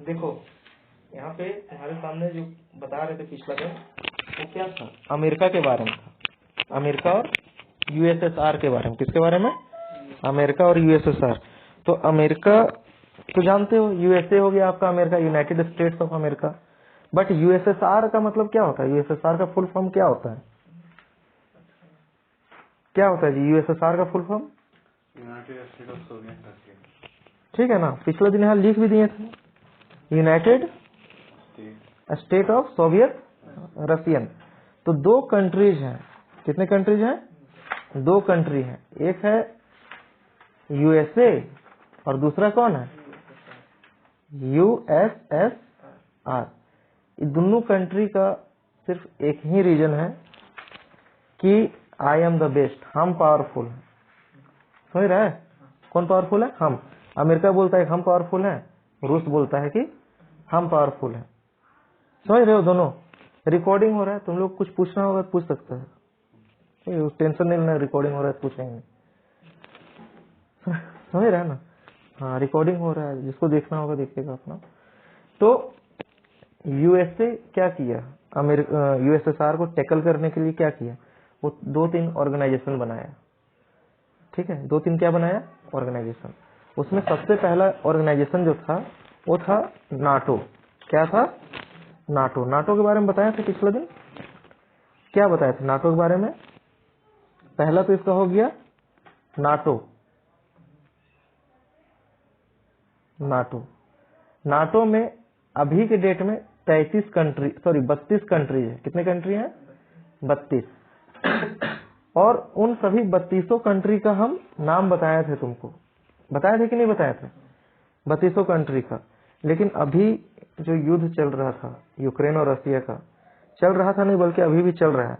देखो यहाँ पे तुम्हारे सामने जो बता रहे थे पिछला दिन, वो क्या था? अमेरिका के बारे में था। अमेरिका और यूएसएसआर के बारे में। किसके बारे में? अमेरिका और यूएसएसआर। तो अमेरिका तो जानते हो, यूएसए हो गया आपका America, United states of America. But USSR का मतलब क्या होता है? यूएसएसआर का फुल फॉर्म क्या होता है? क्या होता है जी यूएसएसआर का full form? United state of Soviet Russia. ठीक है ना, पिछले दिन यहाँ लिख भी दिए थे, United state of Soviet Russian. तो दो कंट्रीज हैं। कितने कंट्रीज हैं? दो कंट्री हैं। एक है यूएसए और दूसरा कौन है? यूएसएसआर। ये दोनों कंट्री का सिर्फ एक ही रीजन है कि आई एम द बेस्ट, हम पावरफुल हैं। समझ रहा है? कौन पावरफुल है? हम। अमेरिका बोलता है हम पावरफुल हैं, रूस बोलता है कि हम पावरफुल हैं। समझ रहे हो? दोनों रिकॉर्डिंग हो रहा है, तुम लोग कुछ पूछना होगा तो पूछ सकते हैं, टेंशन नहीं लेना, रिकॉर्डिंग हो रहा है पूछेंगे। समझ रहे हैं ना? हाँ, रिकॉर्डिंग हो रहा है, जिसको देखना होगा देखेगा अपना। तो यूएसए क्या किया? यूएसएसआर को टैकल करने के लिए क्या किया? वो 2-3 ऑर्गेनाइजेशन बनाया। ठीक है, 2-3 क्या बनाया? ऑर्गेनाइजेशन। उसमें सबसे पहला ऑर्गेनाइजेशन जो था वो था नाटो। क्या था? नाटो। नाटो के बारे में बताया था पिछले दिन। क्या बताया था नाटो के बारे में? पहला तो इसका हो गया नाटो। नाटो नाटो में अभी के डेट में 32 कंट्री है। कितने कंट्री हैं? 32। और उन सभी 32 कंट्री का हम नाम बताए थे तुमको। बताए थे कि नहीं बताए थे? 32 कंट्री का। लेकिन अभी जो युद्ध चल रहा था यूक्रेन और रसिया का, चल रहा था नहीं बल्कि अभी भी चल रहा है,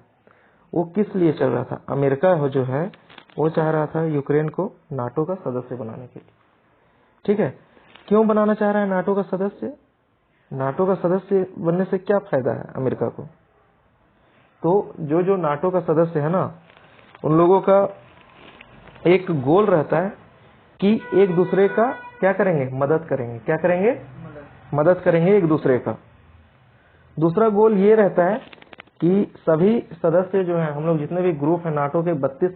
वो किस लिए चल रहा था? अमेरिका जो है वो चाह रहा था यूक्रेन को नाटो का सदस्य बनाने के लिए। ठीक है, क्यों बनाना चाह रहा है नाटो का सदस्य? नाटो का सदस्य बनने से क्या फायदा है अमेरिका को? तो जो जो नाटो का सदस्य है ना, उन लोगों का एक गोल रहता है कि एक दूसरे का क्या करेंगे? मदद करेंगे। क्या करेंगे? मदद करेंगे एक दूसरे का। दूसरा गोल ये रहता है कि सभी सदस्य जो हैं, हम लोग जितने भी ग्रुप हैं नाटो के 32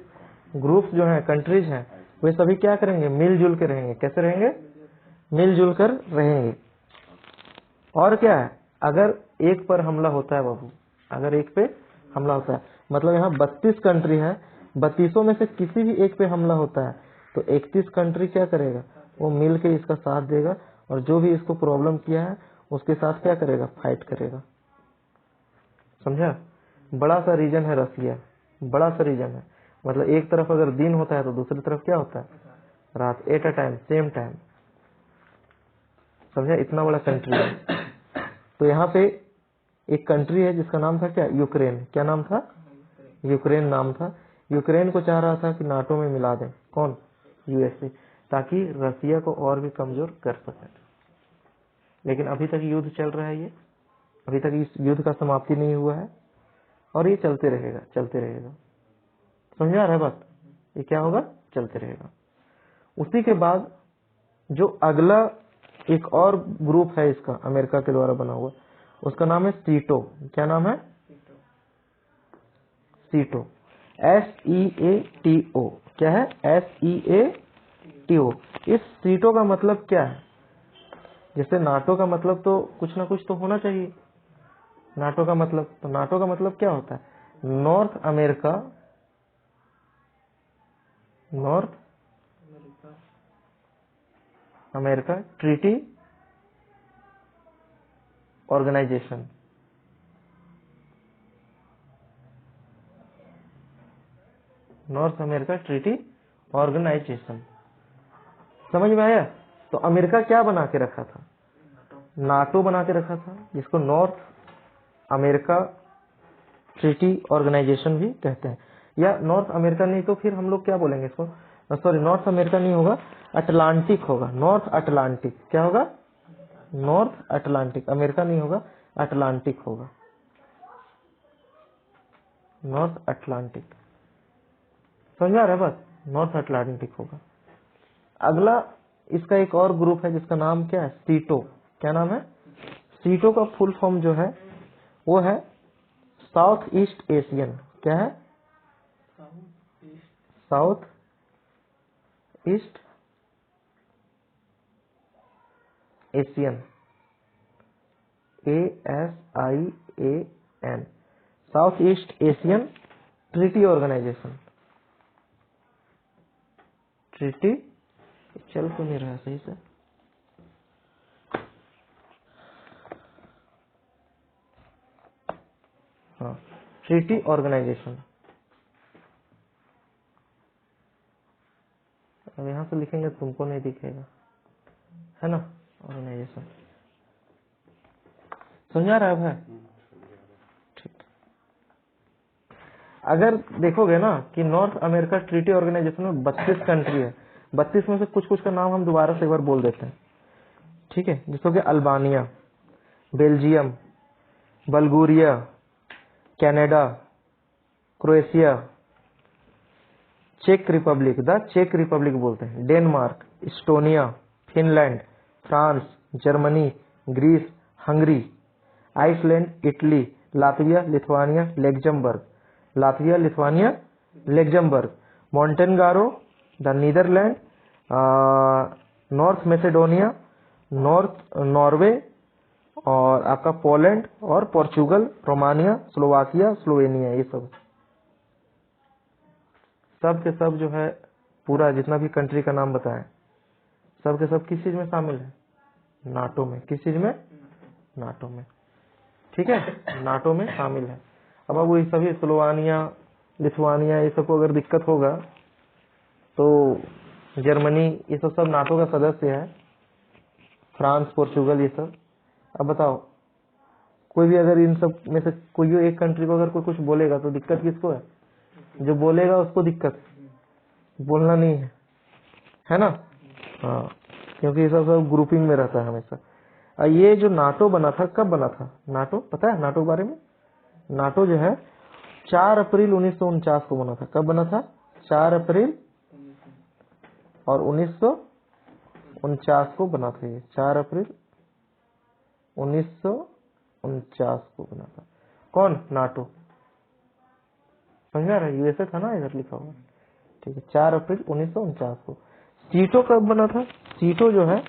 ग्रुप जो हैं, कंट्रीज हैं, वे सभी क्या करेंगे? मिलजुल के रहेंगे। कैसे रहेंगे? मिलजुल कर रहेंगे। और क्या है? अगर एक पर हमला होता है बाबू, अगर एक पे हमला होता है, मतलब यहाँ 32 कंट्री है, 32 में से किसी भी एक पे हमला होता है तो 31 कंट्री क्या करेगा? वो मिल के इसका साथ देगा, और जो भी इसको प्रॉब्लम किया है उसके साथ क्या करेगा? फाइट करेगा। समझा? बड़ा सा रीजन है रसिया, बड़ा सा रीजन है। मतलब एक तरफ अगर दिन होता है तो दूसरी तरफ क्या होता है? रात। At a time, same time. समझा? इतना बड़ा कंट्री है। तो यहाँ पे एक कंट्री है जिसका नाम था क्या? यूक्रेन। क्या नाम था? यूक्रेन नाम था। यूक्रेन को चाह रहा था कि नाटो में मिला दें। कौन? यूएसए, ताकि रसिया को और भी कमजोर कर सके। लेकिन अभी तक युद्ध चल रहा है, ये अभी तक इस युद्ध का समाप्ति नहीं हुआ है, और ये चलते रहेगा, चलते रहेगा। समझा रहा है बात? ये क्या होगा? चलते रहेगा। उसी के बाद जो अगला एक और ग्रुप है इसका, अमेरिका के द्वारा बना हुआ, उसका नाम है सीटो। क्या नाम है? सीटो। SEATO। क्या है? SEATO। इस सीटो का मतलब क्या है? जैसे नाटो का मतलब तो कुछ ना कुछ तो होना चाहिए। नाटो का मतलब, तो नाटो का मतलब क्या होता है? North America treaty organisation. North America treaty organisation. समझ में आया? तो अमेरिका क्या बना के रखा था? नाटो बना के रखा था, जिसको नॉर्थ अमेरिका ट्रीटी ऑर्गेनाइजेशन भी कहते हैं। या नॉर्थ अमेरिका नहीं तो फिर हम लोग क्या बोलेंगे इसको? सॉरी, नॉर्थ अमेरिका नहीं होगा, अटलांटिक होगा। North Atlantic. क्या होगा? North Atlantic. अमेरिका नहीं होगा, अटलांटिक होगा। North Atlantic. समझ आ रहा है बात? नॉर्थ अटलांटिक होगा। अगला इसका एक और ग्रुप है जिसका नाम क्या है? सीटो। क्या नाम है? सीटो का फुल फॉर्म जो है वो है साउथ ईस्ट एशियन। क्या है? South East Asian, ASIAN, South East Asian treaty organisation. Treaty चल तो नहीं रहा सही से। हाँ, ट्रीटी ऑर्गेनाइजेशन। अब यहां से लिखेंगे तुमको नहीं दिखेगा, है ना? ऑर्गेनाइजेशन समझा रहा है? ठीक। अगर देखोगे ना कि नॉर्थ अमेरिका ट्रीटी ऑर्गेनाइजेशन में 32 कंट्री है। 32 में से कुछ कुछ का नाम हम दोबारा से एक बार बोल देते हैं, ठीक है? जिसको कि Albania, Belgium, Bulgaria, Canada, Croatia, check Republic, the check Republic बोलते हैं, Denmark, Estonia, Finland, France, Germany, Greece, Hungary, Iceland, Italy, Latvia, Lithuania, Luxembourg, Montenegro, the Netherlands, North Macedonia, Norway, और आपका पोलैंड और पोर्चुगल, रोमानिया, स्लोवाकिया, स्लोवेनिया, ये सब के सब जो है पूरा जितना भी कंट्री का नाम बताएं, सब के सब किस चीज में शामिल है? नाटो में। किस चीज में? नाटो में। ठीक है, नाटो में शामिल है। अब वो सभी स्लोवानिया, लिथुआनिया, ये सब को अगर दिक्कत होगा तो जर्मनी, ये सब नाटो का सदस्य है, फ्रांस, पोर्चुगल, ये सब। अब बताओ, कोई भी अगर इन सब में से कोई एक कंट्री को अगर कोई कुछ बोलेगा तो दिक्कत किसको है? जो बोलेगा उसको दिक्कत, बोलना नहीं है ना? हाँ, क्योंकि ये सब ग्रुपिंग में रहता है हमेशा। ये जो नाटो बना था, कब बना था नाटो? पता है नाटो के बारे में? नाटो जो है 4 अप्रैल 1949 को बना था। कब बना था? 4 अप्रैल और 1949 को बना था। ये 4 अप्रैल 1949 को बना था। कौन? नाटो। समझा रहा है? यूएसए था ना इधर लिखा हुआ। ठीक है, 4 अप्रैल 1949 को। सीटो कब बना था? सीटो जो है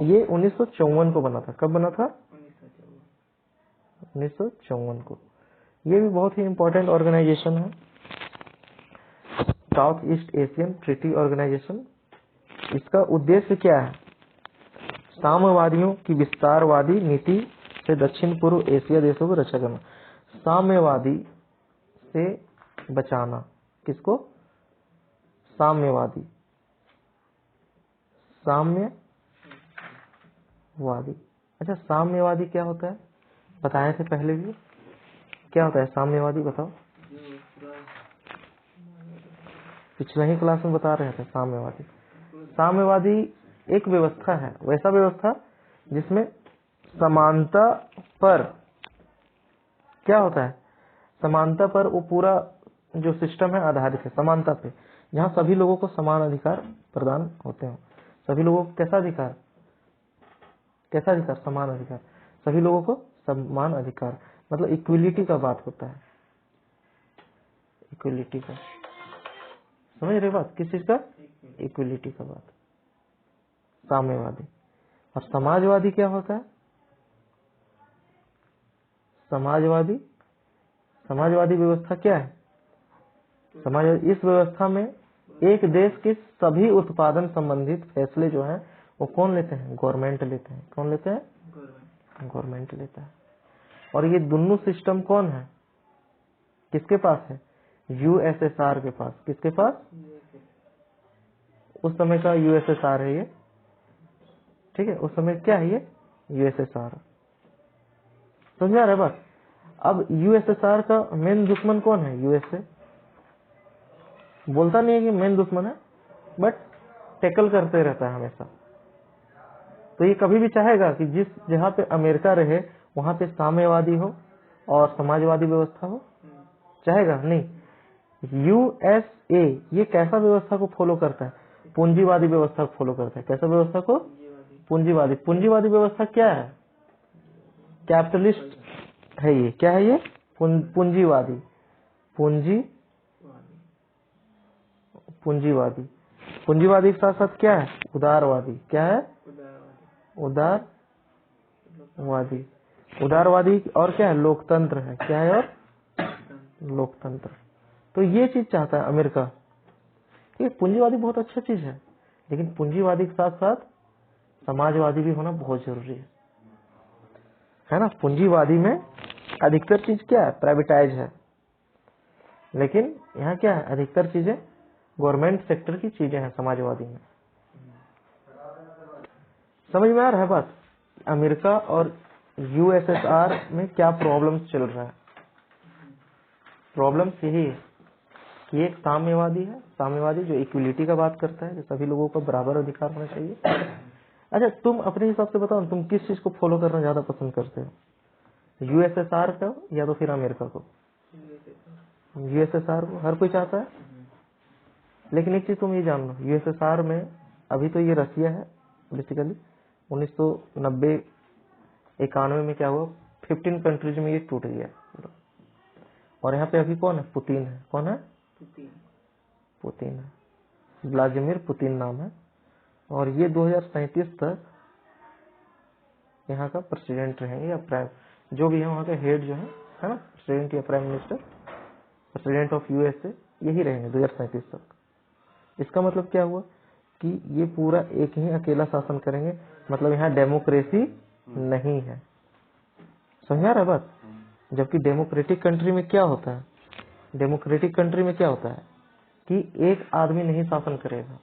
ये 1954 को बना था। कब बना था? 1954 को। ये भी बहुत ही इंपॉर्टेंट ऑर्गेनाइजेशन है, South East Asian treaty organisation. इसका उद्देश्य क्या है? साम्यवादियों की विस्तारवादी नीति से दक्षिण पूर्व एशिया देशों को रक्षा करना। साम्यवादी से बचाना। किसको? साम्यवादी। साम्यवादी। अच्छा, साम्यवादी क्या होता है? बताए थे पहले भी। क्या होता है साम्यवादी? बताओ। पिछले ही क्लास में बता रहे थे साम्यवादी। साम्यवादी एक व्यवस्था है, वैसा व्यवस्था जिसमें समानता पर क्या होता है? समानता पर वो पूरा जो सिस्टम है आधारित है समानता पे, जहाँ सभी लोगों को समान अधिकार प्रदान होते हैं। सभी लोगों को कैसा अधिकार? कैसा अधिकार? समान अधिकार। सभी लोगों को समान अधिकार, मतलब इक्विलिटी का बात होता है। इक्विलिटी का, समझ रहे बात? किस चीज का? इक्विलिटी का बात। साम्यवादी। और समाजवादी क्या होता है? समाजवादी, समाजवादी व्यवस्था क्या है? समाजवादी इस व्यवस्था में एक देश के सभी उत्पादन संबंधित फैसले जो हैं वो कौन लेते हैं? गवर्नमेंट लेते हैं। कौन लेते हैं? गवर्नमेंट लेता है। और ये दोनों सिस्टम कौन है? किसके पास है? यूएसएसआर के पास। किसके पास? उस समय का यूएसएसआर है ये। ठीक है, उस समय क्या है ये? यूएसएसआर। समझा रहे बात? अब यूएसएसआर का मेन दुश्मन कौन है? यूएसए। बोलता नहीं है कि मेन दुश्मन है, बट टैकल करते रहता है हमेशा। तो ये कभी भी चाहेगा कि जिस जहाँ पे अमेरिका रहे वहां पे साम्यवादी हो और समाजवादी व्यवस्था हो? चाहेगा नहीं। यूएसए ये कैसा व्यवस्था को फॉलो करता है? पूंजीवादी व्यवस्था को फॉलो करता है। कैसा व्यवस्था को? पूंजीवादी। पूंजीवादी व्यवस्था क्या है? कैपिटलिस्ट है ये। क्या है ये? पूंजीवादी। पूंजीवादी। पूंजीवादी के साथ साथ क्या है? उदारवादी। क्या है? उदारवादी। उदारवादी और क्या है? लोकतंत्र है। क्या है? और लोकतंत्र। तो ये चीज चाहता है अमेरिका। ये पूंजीवादी बहुत अच्छा चीज है, लेकिन पूंजीवादी के साथ साथ समाजवादी भी होना बहुत जरूरी है ना। पूंजीवादी में अधिकतर चीज क्या है? प्राइवेटाइज है, लेकिन यहाँ क्या है? अधिकतर चीजें गवर्नमेंट सेक्टर की चीजें हैं समाजवादी में। समझ में आ रहा है बात? अमेरिका और यूएसएसआर में क्या प्रॉब्लम्स चल रहा है? प्रॉब्लम्स यही है कि एक साम्यवादी है, साम्यवादी जो इक्विलिटी का बात करता है, जो सभी लोगों को बराबर अधिकार होना चाहिए। अच्छा, तुम अपने हिसाब से बताओ, तुम किस चीज को फॉलो करना ज्यादा पसंद करते हो? यूएसएसआर को या तो फिर अमेरिका को? यूएसएसआर को हर कोई चाहता है, लेकिन एक चीज तुम ये जान लो, यूएसएसआर में अभी तो ये रसिया है बेसिकली। 1990-91 में क्या हुआ? 15 कंट्रीज में ये टूट गया पूरा। और यहाँ पे अभी कौन है? पुतिन है। कौन है? पुतिन है। व्लादिमीर पुतिन नाम है। और ये 2037 तक यहाँ का प्रेसिडेंट रहेंगे, या प्राइम, जो भी है वहाँ का हेड जो है ना, प्रेसिडेंट या prime minister, president of USA, यही रहेंगे 2037 तक। इसका मतलब क्या हुआ कि ये पूरा एक ही अकेला शासन करेंगे, मतलब यहाँ डेमोक्रेसी नहीं है। समझ आ रहा है बात? जबकि डेमोक्रेटिक कंट्री में क्या होता है? डेमोक्रेटिक कंट्री में क्या होता है कि एक आदमी नहीं शासन करेगा,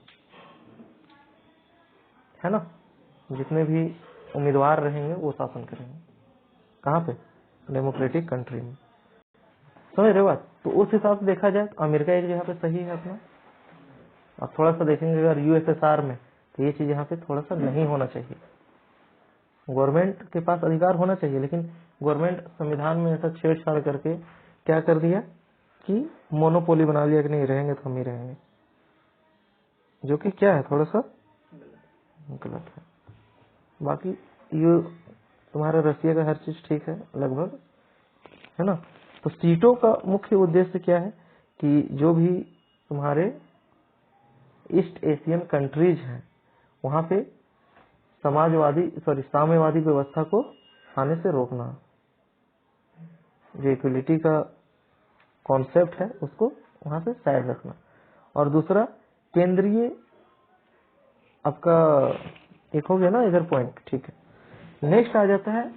है ना। जितने भी उम्मीदवार रहेंगे वो शासन करेंगे। कहाँ पे? डेमोक्रेटिक कंट्री में। समझ रहे बात? तो उस हिसाब से देखा जाए तो अमेरिका एक जगह पे सही है अपना। अब थोड़ा सा देखेंगे अगर यूएसएसआर में, तो ये चीज यहाँ पे थोड़ा सा नहीं होना चाहिए। गवर्नमेंट के पास अधिकार होना चाहिए, लेकिन गवर्नमेंट संविधान में ऐसा छेड़छाड़ करके क्या कर दिया कि मोनोपोली बना लिया कि नहीं रहेंगे तो हम ही रहेंगे, जो कि क्या है? थोड़ा सा गलत है। बाकी ये तुम्हारा रसिया का हर चीज ठीक है लगभग, है ना। तो सीटों का मुख्य उद्देश्य क्या है कि जो भी तुम्हारे ईस्ट एशियन कंट्रीज हैं वहां पे साम्यवादी व्यवस्था को आने से रोकना, जो इक्वलिटी का कॉन्सेप्ट है उसको वहां से साइड रखना। और दूसरा केंद्रीय, आपका एक हो गया ना इधर पॉइंट, ठीक है। नेक्स्ट आ जाता है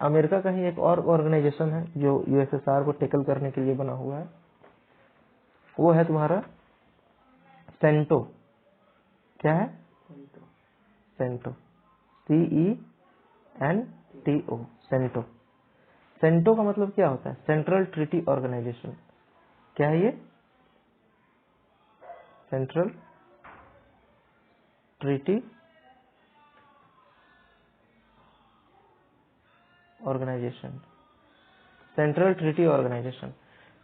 अमेरिका का ही एक और ऑर्गेनाइजेशन है जो यूएसएसआर को टैकल करने के लिए बना हुआ है, वो है तुम्हारा सेंटो। क्या है? CentOS, CENTO, CentOS. सेंटो का मतलब क्या होता है? Central treaty organisation. क्या है ये? Central treaty organisation. Central treaty organisation,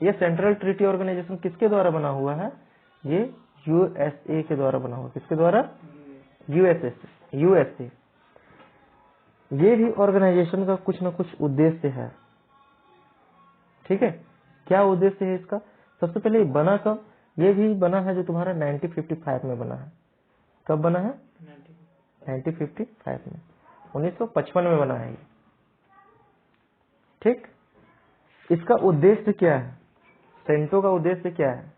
ये सेंट्रल ट्रीटी ऑर्गेनाइजेशन किसके द्वारा बना हुआ है? ये यूएसए के द्वारा बना हुआ। किसके द्वारा? यूएसए। ये भी ऑर्गेनाइजेशन का कुछ न कुछ उद्देश्य है, ठीक है। क्या उद्देश्य है इसका? सबसे पहले बना कब? ये भी बना है जो तुम्हारा 1955 में बना है। कब बना है? 1955 में, 1955 में बना है ये, ठीक। इसका उद्देश्य क्या है? सेंटो का उद्देश्य क्या है?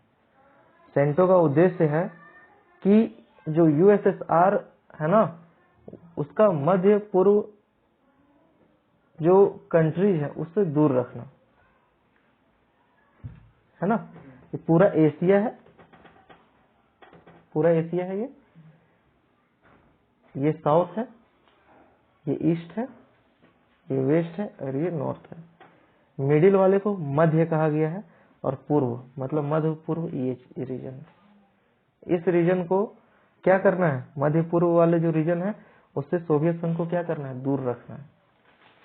सेंटो का उद्देश्य है कि जो यूएसएसआर है ना, उसका मध्य पूर्व जो कंट्री है उससे दूर रखना, है ना। ये पूरा एशिया है, पूरा एशिया है, ये साउथ है, ये ईस्ट है, ये वेस्ट है और ये नॉर्थ है। मिडिल वाले को मध्य कहा गया है, और पूर्व मतलब मध्य पूर्व ये रीजन है। इस रीजन को क्या करना है? मध्य पूर्व वाले जो रीजन है उससे सोवियत संघ को क्या करना है? दूर रखना है,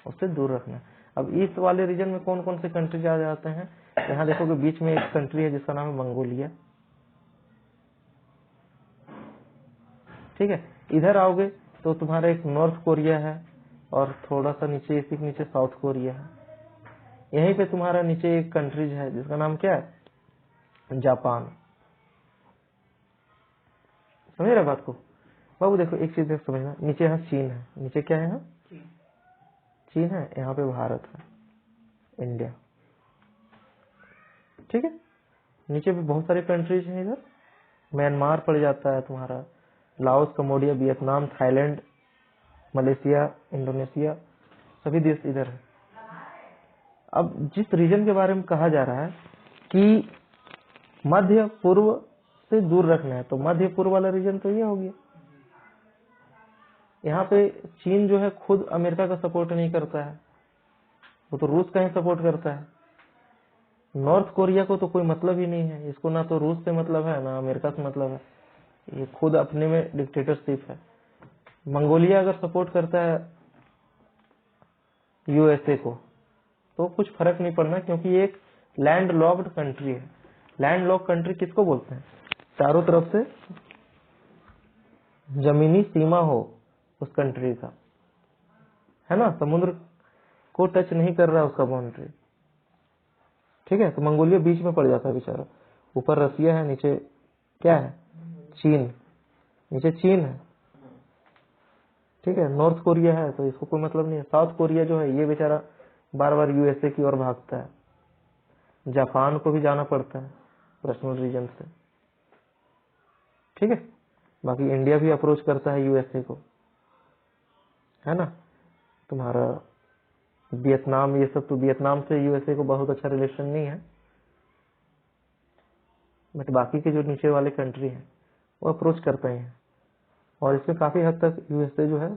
उससे दूर रखना है। अब ईस्ट वाले रीजन में कौन कौन से कंट्री आ जाते हैं? यहाँ देखोगे बीच में एक कंट्री है जिसका नाम है मंगोलिया, ठीक है। इधर आओगे तो तुम्हारा एक नॉर्थ कोरिया है और थोड़ा सा नीचे, इसी के नीचे साउथ कोरिया है। यहीं पे तुम्हारा नीचे एक कंट्रीज है जिसका नाम क्या है, जापान। समझ रहे बात को बाबू? देखो एक चीज समझना, नीचे यहाँ चीन है, नीचे क्या है, यहाँ चीन है, यहाँ पे भारत है, इंडिया। ठीक है, नीचे भी बहुत सारे कंट्रीज हैं। इधर म्यांमार पड़ जाता है तुम्हारा, Laos, Cambodia, Vietnam, Thailand, Malaysia, Indonesia, सभी देश इधर है। अब जिस रीजन के बारे में कहा जा रहा है कि मध्य पूर्व से दूर रखना है, तो मध्य पूर्व वाला रीजन तो ये हो गया। यहाँ पे चीन जो है खुद अमेरिका का सपोर्ट नहीं करता है, वो तो रूस का ही सपोर्ट करता है। नॉर्थ कोरिया को तो कोई मतलब ही नहीं है, इसको ना तो रूस से मतलब है ना अमेरिका से मतलब है, ये खुद अपने में डिक्टेटरशिप है। मंगोलिया अगर सपोर्ट करता है यूएसए को तो कुछ फर्क नहीं पड़ना, क्योंकि ये एक लैंड लॉक्ड कंट्री है। लैंड लॉक कंट्री किसको बोलते हैं? चारों तरफ से जमीनी सीमा हो उस कंट्री का, है ना, समुद्र को टच नहीं कर रहा है उसका बाउंड्री। ठीक है, तो मंगोलिया बीच में पड़ जाता है बेचारा, ऊपर रसिया है, नीचे क्या है, चीन, नीचे चीन है। ठीक है, नॉर्थ कोरिया है तो इसको कोई मतलब नहीं है। साउथ कोरिया जो है ये बेचारा बार बार यूएसए की ओर भागता है, जापान को भी जाना पड़ता है पर्सनल रीजन से। ठीक है, बाकी इंडिया भी अप्रोच करता है यूएसए को, है ना, तुम्हारा वियतनाम, ये सब तो वियतनाम से यूएसए को बहुत अच्छा रिलेशन नहीं है, बट बाकी के जो नीचे वाले कंट्री हैं वो अप्रोच करते हैं, और इसमें काफी हद तक यूएसए जो है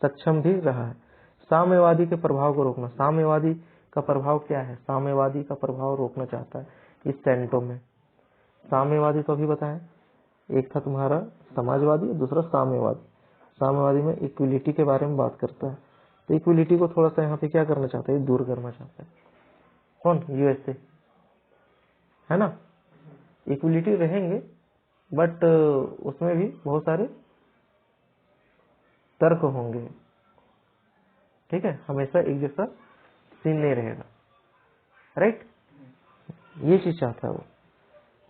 सक्षम भी रहा है। साम्यवादी के प्रभाव को रोकना, साम्यवादी का प्रभाव क्या है, साम्यवादी का प्रभाव रोकना चाहता है इस सेंटो में। साम्यवादी तो अभी बताएं, एक था तुम्हारा समाजवादी, दूसरा साम्यवादी। साम्यवादी में इक्विलिटी के बारे में बात करता है, तो इक्विलिटी को थोड़ा सा यहाँ पे क्या करना चाहता है, दूर करना चाहता है। कौन? यूएसए, है ना। इक्विलिटी रहेंगे बट उसमें भी बहुत सारे तर्क होंगे। ठीक है, हमेशा एक जैसा सीन नहीं रहेगा, राइट, ये चीज चाहता है वो।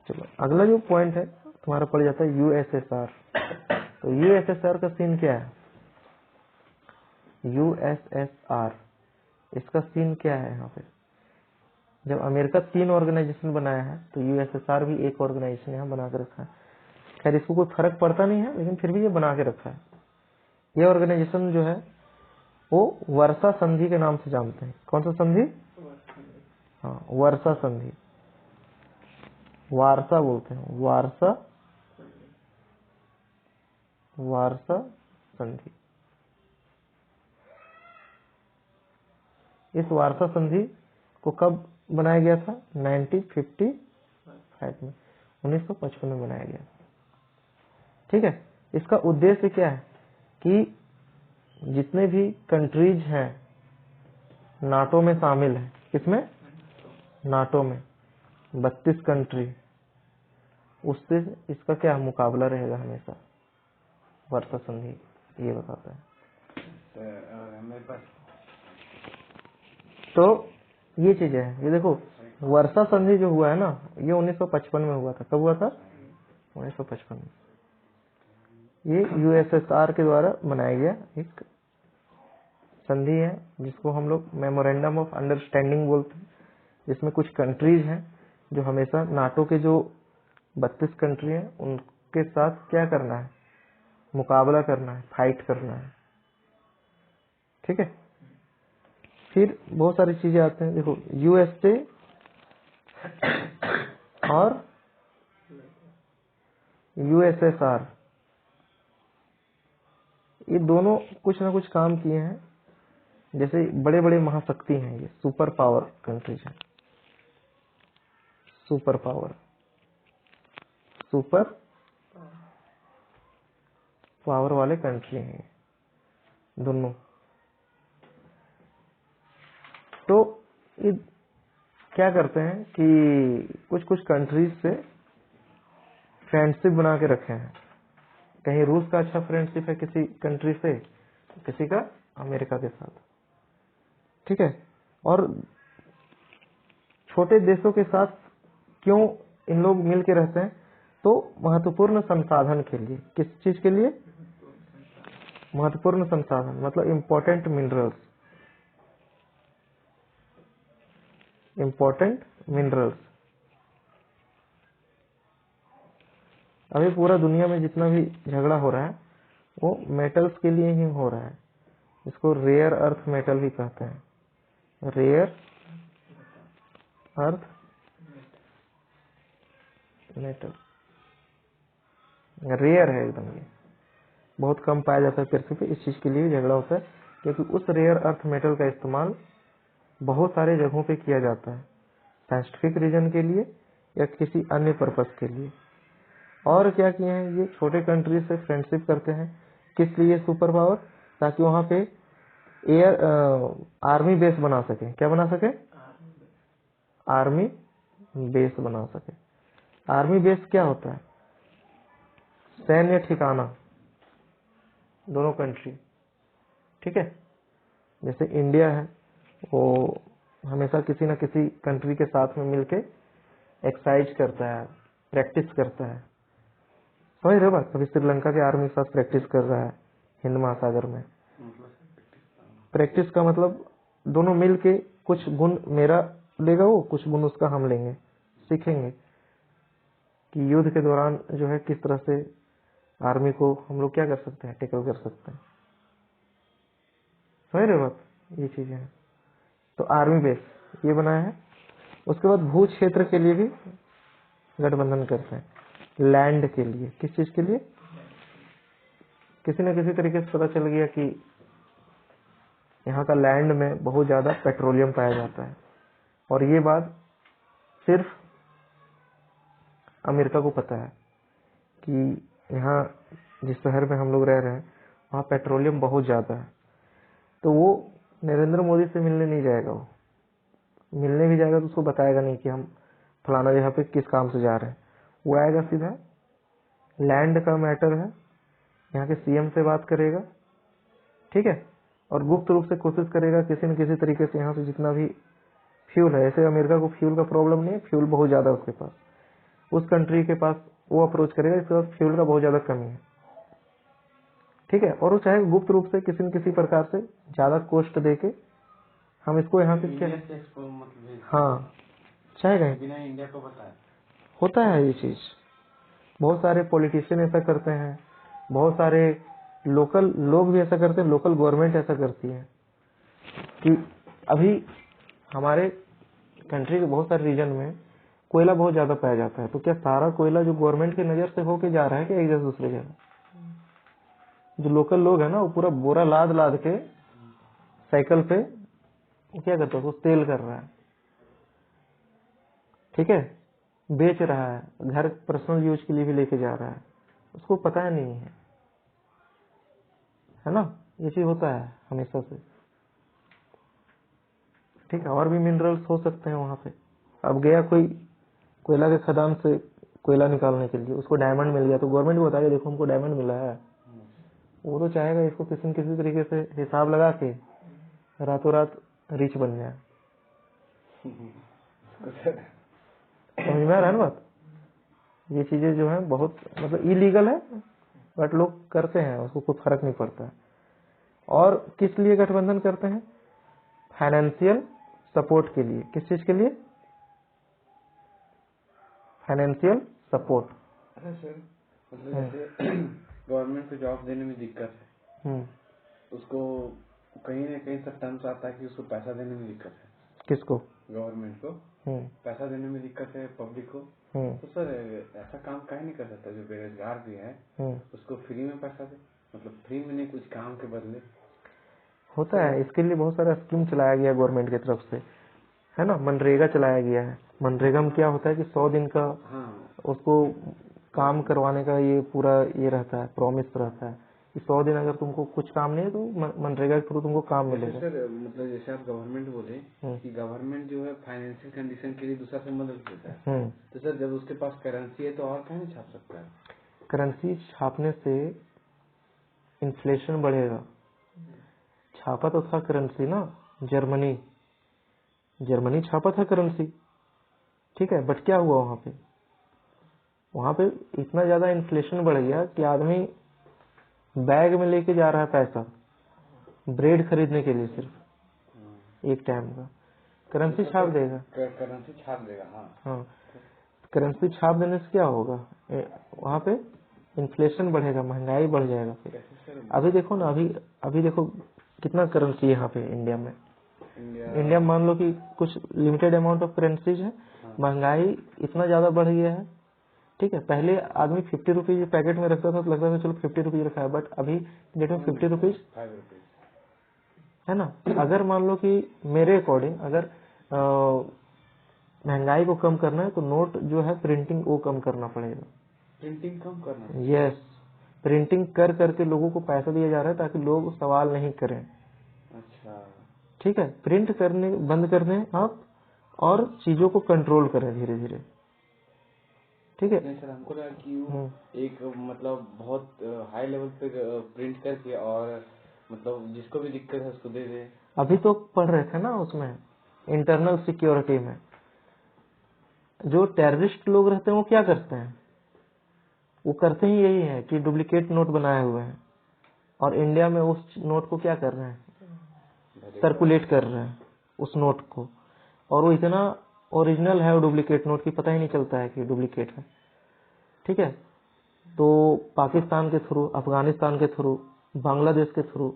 चलो अगला जो पॉइंट है तुम्हारा पड़ जाता है यूएसएसआर। तो यूएसएसआर का सीन क्या है? यूएसएसआर, इसका सीन क्या है? यहाँ पे जब अमेरिका 3 ऑर्गेनाइजेशन बनाया है तो यूएसएसआर भी एक ऑर्गेनाइजेशन यहाँ बना के रखा है। खैर इसको कोई फर्क पड़ता नहीं है, लेकिन फिर भी ये बना के रखा है। ये ऑर्गेनाइजेशन जो है वो वर्षा संधि के नाम से जानते हैं। कौन सा संधि? हाँ, वर्षा संधि, वार्सा बोलते हैं, वार्सा संधि। इस वार्सा संधि को कब बनाया गया था? 1955 में, 1955 में बनाया गया। ठीक है, इसका उद्देश्य क्या है कि जितने भी कंट्रीज हैं नाटो में शामिल है, किसमें? नाटो में 32 कंट्री, उससे इसका क्या मुकाबला रहेगा हमेशा। वर्षा संधि ये बताता है। तो ये चीजें हैं, ये देखो वर्षा संधि जो हुआ है ना, ये 1955 में हुआ था। कब हुआ था? 1955 में। ये यूएसएसआर के द्वारा बनाया गया एक संधि है, जिसको हम लोग मेमोरेंडम ऑफ अंडरस्टैंडिंग बोलते हैं, जिसमें कुछ कंट्रीज हैं जो हमेशा नाटो के जो 32 कंट्री हैं उनके साथ क्या करना है, मुकाबला करना है, फाइट करना है। ठीक है, फिर बहुत सारी चीजें आते हैं। देखो यूएसए और यूएसएसआर, ये दोनों कुछ ना कुछ काम किए हैं। जैसे बड़े बड़े महाशक्ति हैं, ये सुपर पावर कंट्रीज हैं, सुपर पावर वाले कंट्री हैं दोनों। तो ये क्या करते हैं कि कुछ कुछ कंट्रीज से फ्रेंडशिप बना के रखे हैं। कहीं रूस का अच्छा फ्रेंडशिप है किसी कंट्री से, किसी का अमेरिका के साथ, ठीक है। और छोटे देशों के साथ क्यों इन लोग मिल के रहते हैं? तो महत्वपूर्ण संसाधन के लिए। किस चीज के लिए? महत्वपूर्ण संसाधन, मतलब इम्पोर्टेंट मिनरल्स, इम्पोर्टेंट मिनरल्स। अभी पूरा दुनिया में जितना भी झगड़ा हो रहा है वो मेटल्स के लिए ही हो रहा है। इसको रेयर अर्थ मेटल भी कहते हैं, रेयर अर्थ मेटल। रेयर है एकदम, ये बहुत कम पाया जाता है पृथ्वी पे, इस चीज के लिए झगड़ा होता है क्योंकि उस रेयर अर्थ मेटल का इस्तेमाल बहुत सारे जगहों पे किया जाता है, साइंटिफिक रीजन के लिए या किसी अन्य पर्पस के लिए। और क्या किए हैं ये छोटे कंट्री से फ्रेंडशिप करते हैं, किस लिए? सुपर पावर, ताकि वहां पे एयर आर्मी बेस बना सके। क्या बना सके? आर्मी बेस बना सके। आर्मी बेस क्या होता है? सैन्य ठिकाना, दोनों कंट्री, ठीक है। जैसे इंडिया है वो हमेशा किसी न किसी कंट्री के साथ में मिलके एक्सरसाइज करता है, प्रैक्टिस करता है, समझ रहे हो बात? अभी श्रीलंका के आर्मी के साथ प्रैक्टिस कर रहा है हिंद महासागर में। प्रैक्टिस का मतलब दोनों मिल के कुछ गुण मेरा लेगा वो, कुछ गुण उसका हम लेंगे, सीखेंगे कि युद्ध के दौरान जो है किस तरह से आर्मी को हम लोग क्या कर सकते हैं, टेकल कर सकते हैं। समझ रहे हो बात? ये चीजें हैं। तो आर्मी बेस ये बनाया है। उसके बाद भू क्षेत्र के लिए भी गठबंधन करते हैं, लैंड के लिए। किस चीज के लिए? किसी न किसी तरीके से पता चल गया कि यहाँ का लैंड में बहुत ज्यादा पेट्रोलियम पाया जाता है, और ये बात सिर्फ अमेरिका को पता है कि यहाँ जिस शहर में हम लोग रह रहे हैं वहाँ पेट्रोलियम बहुत ज्यादा है। तो वो नरेंद्र मोदी से मिलने नहीं जाएगा, वो मिलने भी जाएगा तो उसको बताएगा नहीं कि हम फलाना जगह पे किस काम से जा रहे हैं। वो आएगा सीधा, लैंड का मैटर है, यहाँ के सीएम से बात करेगा, ठीक है, और गुप्त रूप से कोशिश करेगा किसी न किसी तरीके से यहाँ से जितना भी फ्यूल है, ऐसे अमेरिका को फ्यूल का प्रॉब्लम नहीं है, फ्यूल बहुत ज्यादा उसके पास, उस कंट्री के पास वो अप्रोच करेगा इसके पास फ्यूल का बहुत ज्यादा कमी है, ठीक है, और वो चाहे गुप्त रूप से किसी न किसी प्रकार से ज्यादा कॉस्ट देके हम इसको यहाँ से क्या, मतलब हाँ चाहेगा, बिना इंडिया को बताए होता है ये चीज। बहुत सारे पॉलिटिशियन ऐसा करते हैं, बहुत सारे लोकल लोग भी ऐसा करते हैं, लोकल गवर्नमेंट ऐसा करती है कि अभी हमारे कंट्री के बहुत सारे रीजन में कोयला बहुत ज्यादा पाया जाता है, तो क्या सारा कोयला जो गवर्नमेंट की नजर से होके जा रहा है क्या एक जगह दूसरे जगह? जो लोकल लोग है ना वो पूरा बोरा लाद लाद के साइकिल पे वो क्या करता है, वो तेल कर रहा है, ठीक है, बेच रहा है, घर पर्सनल यूज के लिए भी लेके जा रहा है, उसको पता नहीं है ना। ये चीज होता है हमेशा से, ठीक है। और भी मिनरल्स हो सकते हैं वहां पे। अब गया कोई कोयला के खदान से कोयला निकालने के लिए, उसको डायमंड मिल गया तो गवर्नमेंट को बताएगा देखो हमको डायमंड मिला है, वो तो चाहेगा इसको किसी न किसी तरीके से हिसाब लगा के रातों रात रिच बन जाए। समझ में आ रहा है ना बात? ये चीजें जो है बहुत मतलब इलीगल है, बट लोग करते हैं, उसको कोई फर्क नहीं पड़ता है। और किस लिए गठबंधन करते हैं? फाइनेंशियल सपोर्ट के लिए। किस चीज के लिए? Financial support. अच्छा सर, मतलब जैसे गवर्नमेंट को जॉब देने में दिक्कत है, उसको कहीं ना कहीं सब टर्म्स आता है कि उसको पैसा देने में दिक्कत है। किसको? गवर्नमेंट को पैसा देने में दिक्कत है, पब्लिक को। तो सर ऐसा काम काहे नहीं कर सकता जो बेरोजगार भी है उसको फ्री में पैसा दे, मतलब फ्री में नहीं, कुछ काम के बदले। होता है, इसके लिए बहुत सारा स्कीम चलाया गया गवर्नमेंट की तरफ से, है ना। मनरेगा चलाया गया है। मनरेगा में क्या होता है कि 100 दिन का उसको काम करवाने का ये पूरा ये रहता है, प्रॉमिस रहता है कि 100 दिन अगर तुमको कुछ काम नहीं है तो मनरेगा के थ्रू तुमको काम मिलेगा। सर मतलब जैसे आप गवर्नमेंट बोले कि गवर्नमेंट जो है फाइनेंशियल कंडीशन के लिए दूसरा से मदद देता है, तो सर जब उसके पास करेंसी है तो और कहीं नहीं छाप सकता है? करेंसी छापने से इन्फ्लेशन बढ़ेगा। छापा तो था करेंसी ना, जर्मनी छापा था करेंसी, ठीक है, बट क्या हुआ वहां पे इतना ज्यादा इन्फ्लेशन बढ़ गया कि आदमी बैग में लेके जा रहा है पैसा ब्रेड खरीदने के लिए, सिर्फ एक टाइम का। करेंसी छाप देगा, हाँ, करेंसी छाप देने से क्या होगा, वहां पे इन्फ्लेशन बढ़ेगा, महंगाई बढ़ जाएगा। फिर अभी देखो ना, अभी देखो कितना करेंसी यहाँ पे इंडिया मान लो कि कुछ लिमिटेड अमाउंट ऑफ करेंसीज है, महंगाई इतना ज्यादा बढ़ गया है, ठीक है। पहले आदमी 50 रुपीज पैकेट में रखता था तो लगता था चलो 50 रुपीज रखा है, बट अभी डेट में 50 रुपीज है ना। अगर मान लो कि मेरे अकॉर्डिंग अगर महंगाई को कम करना है तो नोट जो है प्रिंटिंग वो कम करना पड़ेगा। प्रिंटिंग कम करना, यस, प्रिंटिंग कर करके लोगों को पैसा दिया जा रहा है ताकि लोग सवाल नहीं करें। अच्छा, ठीक है, प्रिंट करने बंद कर दें आप और चीजों को कंट्रोल करें धीरे धीरे, ठीक है। नहीं सर, हमको लगा कि एक मतलब बहुत हाई लेवल पे प्रिंट करके और मतलब जिसको भी दिक्कत है उसको दे दे। अभी तो पढ़ रहे थे ना उसमें इंटरनल सिक्योरिटी में, जो टेररिस्ट लोग रहते हैं वो क्या करते हैं, वो करते ही यही है कि डुप्लीकेट नोट बनाए हुए हैं और इंडिया में उस नोट को क्या कर रहे हैं, सर्कुलेट कर रहे हैं उस नोट को, और वो इतना ओरिजिनल है वो डुप्लीकेट नोट की पता ही नहीं चलता है कि डुप्लीकेट है, ठीक है। तो पाकिस्तान के थ्रू, अफगानिस्तान के थ्रू, बांग्लादेश के थ्रू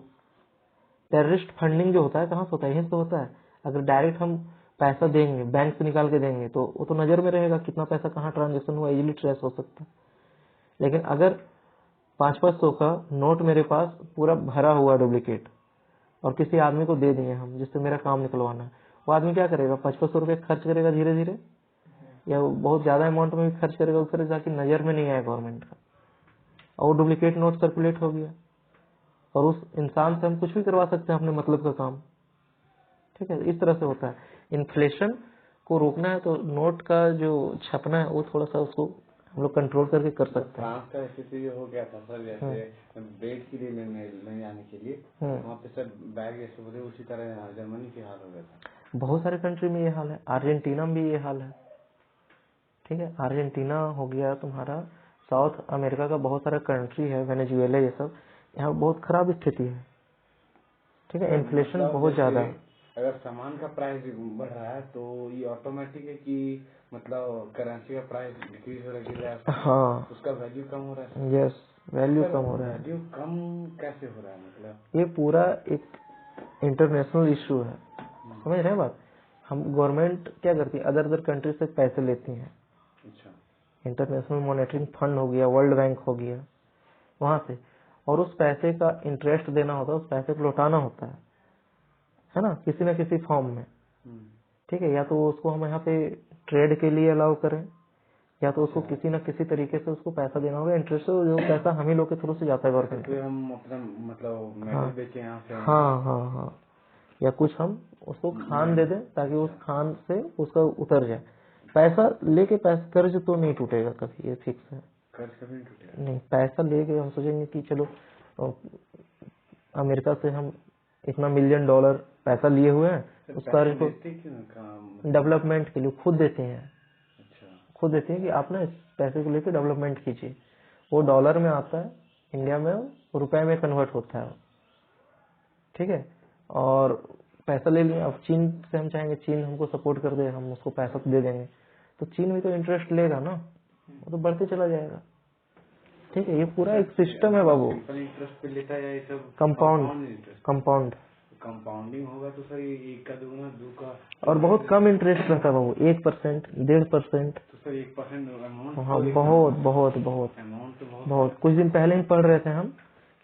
टेररिस्ट फंडिंग जो होता है कहाँ से होता है, यहीं से होता है। अगर डायरेक्ट हम पैसा देंगे, बैंक से निकाल के देंगे तो वो तो नजर में रहेगा कितना पैसा कहाँ ट्रांजेक्शन हुआ, इजीली ट्रेस हो सकता है। लेकिन अगर 500 का नोट मेरे पास पूरा भरा हुआ डुप्लीकेट और किसी आदमी को दे दिए हम जिससे मेरा काम निकलवाना है, वो आदमी क्या करेगा, 500 रुपये खर्च करेगा धीरे धीरे, या वो बहुत ज्यादा अमाउंट में भी खर्च करेगा, उससे जाके नजर में नहीं आया गवर्नमेंट का, और वो डुप्लीकेट नोट सर्कुलेट हो गया और उस इंसान से हम कुछ भी करवा सकते हैं अपने मतलब का काम, ठीक है। इस तरह से होता है। इन्फ्लेशन को रोकना है तो नोट का जो छपना है वो थोड़ा सा उसको हम लोग कंट्रोल करके कर सकते हैं। फ्रांस का स्थिति हो गया था सर, जैसे ब्रेड के लिए लेने आने के लिए वहाँ पे सर बैग जैसे बोले, उसी तरह जर्मनी की हाल हो गया था। बहुत सारे कंट्री में ये हाल है, अर्जेंटीना में भी ये हाल है, ठीक है। अर्जेंटीना हो गया तुम्हारा, साउथ अमेरिका का बहुत सारा कंट्री है, वेनेजुएला, ये सब, यहाँ बहुत खराब स्थिति है, ठीक है। इन्फ्लेशन बहुत ज्यादा है। अगर सामान का प्राइस बढ़ रहा है तो ये ऑटोमेटिक है कि मतलब करेंसी का प्राइस डिक्रीज हो रहा है, हाँ, उसका वैल्यू कम हो रहा है। यस, वैल्यू कम हो रहा है। वैल्यू कम कैसे हो रहा है, मतलब ये पूरा एक इंटरनेशनल इशू है, समझ रहे हैं बात। हम गवर्नमेंट क्या करती है, अदर कंट्री से पैसे लेती है, अच्छा, इंटरनेशनल मॉनेटरी फंड हो गया, वर्ल्ड बैंक हो गया, वहां से, और उस पैसे का इंटरेस्ट देना होता है, उस पैसे को लौटाना होता है ना, किसी न किसी फॉर्म में, ठीक है। या तो उसको हम यहाँ पे ट्रेड के लिए अलाउ करें, या तो उसको किसी न किसी तरीके से उसको पैसा देना होगा, इंटरेस्ट जो पैसा हम ही लोग के थ्रू से जाता है गवर्नमेंट तो हम अपना मतलब मेटल बेचे यहाँ से, हाँ, या कुछ हम उसको खान दे दें ताकि उस खान से उसका उतर जाए। पैसा लेके कर्ज तो नहीं टूटेगा कभी, ये फिक्स है, कर्ज कभी नहीं टूटेगा। नहीं, पैसा लेके हम सोचेंगे कि चलो अमेरिका से हम इतना $1 मिलियन पैसा लिए हुए हैं, उसका डेवलपमेंट के लिए खुद देते हैं, खुद देते हैं कि आप ना इस पैसे को लेकर डेवलपमेंट कीजिए। वो डॉलर में आता है, इंडिया में रुपए में कन्वर्ट होता है, ठीक है। और पैसा ले लिया, अब चीन से हम चाहेंगे चीन हमको सपोर्ट कर दे, हम उसको पैसा तो दे देंगे, तो चीन भी तो इंटरेस्ट लेगा ना, वो तो बढ़ते चला जाएगा, ठीक है। ये पूरा एक सिस्टम है बाबू, इंटरेस्ट पे लेता है ये सब, कंपाउंडिंग होगा तो सर एक का दूना दो का, और बहुत कम इंटरेस्ट रहता है बाबू, 1%, 1.5%, तो सर 1% अमाउंट, हाँ, बहुत। कुछ दिन पहले ही पढ़ रहे थे हम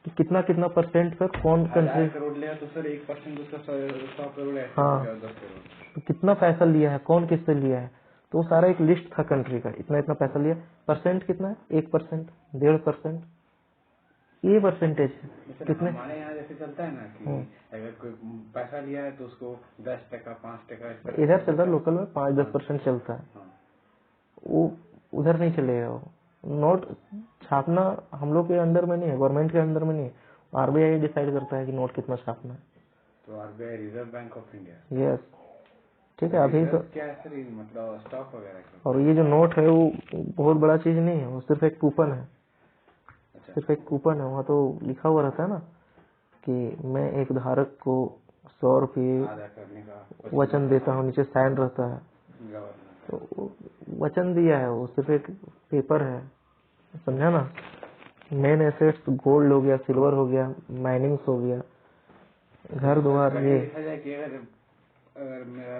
कि कितना परसेंट पर कौन कंट्री करोड़ लिया तो सर 1% उसका 100 करोड़ है, हाँ, 10 करोड़, तो कितना पैसा लिया है, कौन किससे लिया है, तो सारा एक लिस्ट था कंट्री का, इतना पैसा लिया, परसेंट कितना है, 1%, 1.5%, ये परसेंटेज है। कितने हमारे यहाँ जैसे चलता है ना कि अगर कोई पैसा लिया है तो उसको 10%, 5%, इधर चलता है, लोकल में 5-10% चलता है, वो उधर नहीं चलेगा, नोट छापना हम लोग के अंडर में नहीं है, गवर्नमेंट के अंडर में नहीं है, आरबीआई डिसाइड करता है कि नोट कितना छापना है। तो RBI reserve bank of India. Yes, ठीक है। अभी तो क्या है सर, मतलब स्टॉक वगैरह की? और ये जो नोट है वो बहुत बड़ा चीज नहीं है, वो सिर्फ एक कूपन है। अच्छा। सिर्फ एक कूपन है, वहाँ तो लिखा हुआ रहता है ना कि मैं एक धारक को 100 रुपये अदा करने का वचन देता हूँ, नीचे साइन रहता है। गवर्नमेंट। तो वचन दिया है, वो सिर्फ एक पेपर है, समझा ना। मेन एसेट्स गोल्ड हो गया, सिल्वर हो गया, माइनिंग्स हो गया, घर द्वार, ये देखा जाए कि अगर मेरा